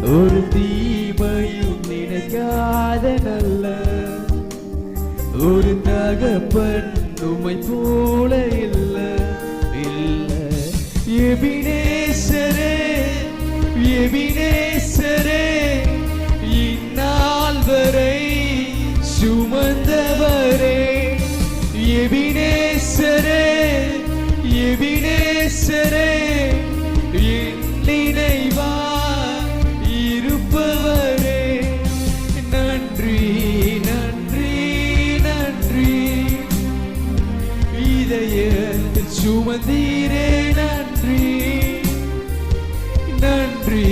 ஒரு தீமையும் நினைக்காத நல்ல ஒரு தகப்பன் உம்மை போல இல்ல இல்ல. எபினேசரே எபினேசரே இந்நாள் வரை சுமந்தவரே. எபினேசரே எபினேசரே என் நினைவா இருப்பவரே. நன்றி நன்றி நன்றி இதயத்தில் சுமந்தீரே. நன்றி நன்றி